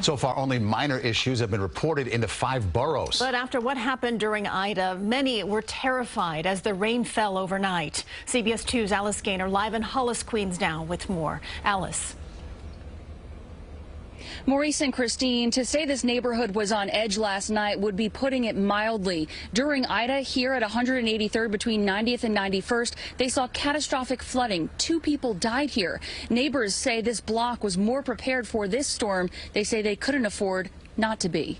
So far, only minor issues have been reported in the 5 boroughs. But after what happened during Ida, many were terrified as the rain fell overnight. CBS 2's Alice Gaynor live in Hollis, Queens now with more. Alice. Maurice and Christine, to say this neighborhood was on edge last night would be putting it mildly. During Ida, here at 183rd between 90th and 91st, they saw catastrophic flooding. 2 people died here. Neighbors say this block was more prepared for this storm. They say they couldn't afford not to be.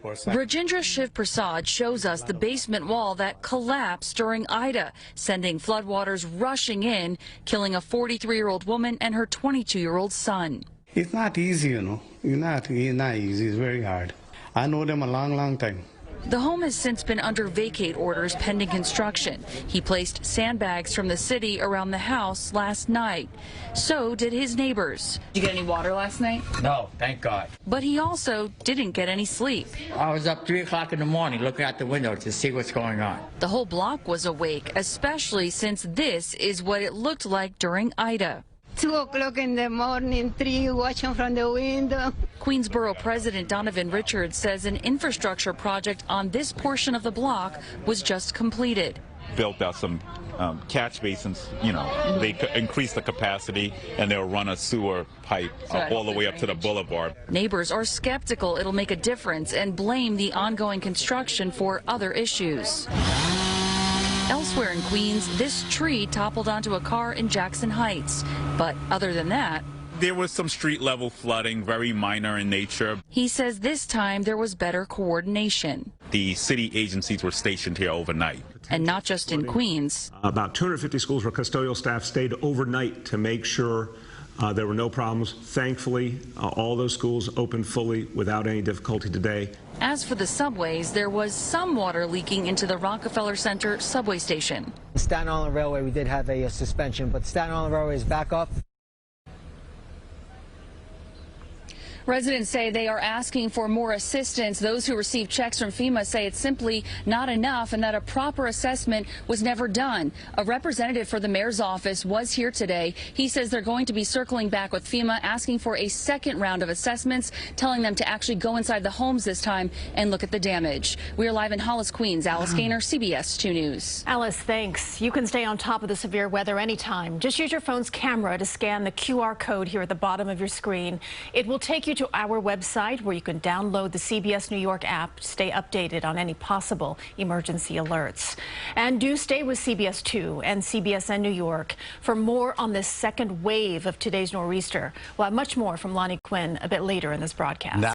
Rajendra Shiv Prasad shows us the basement wall that collapsed during Ida, sending floodwaters rushing in, killing a 43-year-old woman and her 22-year-old son. It's not easy, you know. It's not easy. It's very hard. I know them a long time. The home has since been under vacate orders pending construction. He placed sandbags from the city around the house last night. So did his neighbors. Did you get any water last night? No, thank God. But he also didn't get any sleep. I was up 3 o'clock in the morning looking out the window to see what's going on. The whole block was awake, especially since this is what it looked like during Ida. 2 o'clock in the morning, 3 watching from the window. Queensboro President Donovan Richards says an infrastructure project on this portion of the block was just completed. Built out some catch basins, you know, they could increase the capacity and they'll run a sewer pipe all the way up to the boulevard. Neighbors are skeptical it'll make a difference and blame the ongoing construction for other issues. Elsewhere in Queens, this tree toppled onto a car in Jackson Heights. But other than that, there was some street level flooding, very minor in nature. He says this time there was better coordination. The city agencies were stationed here overnight. And not just in Queens. About 250 schools where custodial staff stayed overnight to make sure there were no problems. Thankfully, all those schools opened fully without any difficulty today. As for the subways, there was some water leaking into the Rockefeller Center subway station. Staten Island Railway, we did have a suspension, but Staten Island Railway is back up. Residents say they are asking for more assistance. Those who receive checks from FEMA say it's simply not enough and that a proper assessment was never done. A representative for the mayor's office was here today. He says they're going to be circling back with FEMA, asking for a second round of assessments, telling them to actually go inside the homes this time and look at the damage. We are live in Hollis, Queens. Alice Gaynor, CBS 2 News. Alice, thanks. You can stay on top of the severe weather anytime. Just use your phone's camera to scan the QR code here at the bottom of your screen. It will take you to our website where you can download the CBS New York app to stay updated on any possible emergency alerts. And do stay with CBS 2 and CBSN New York for more on this second wave of today's nor'easter. We'll have much more from Lonnie Quinn a bit later in this broadcast.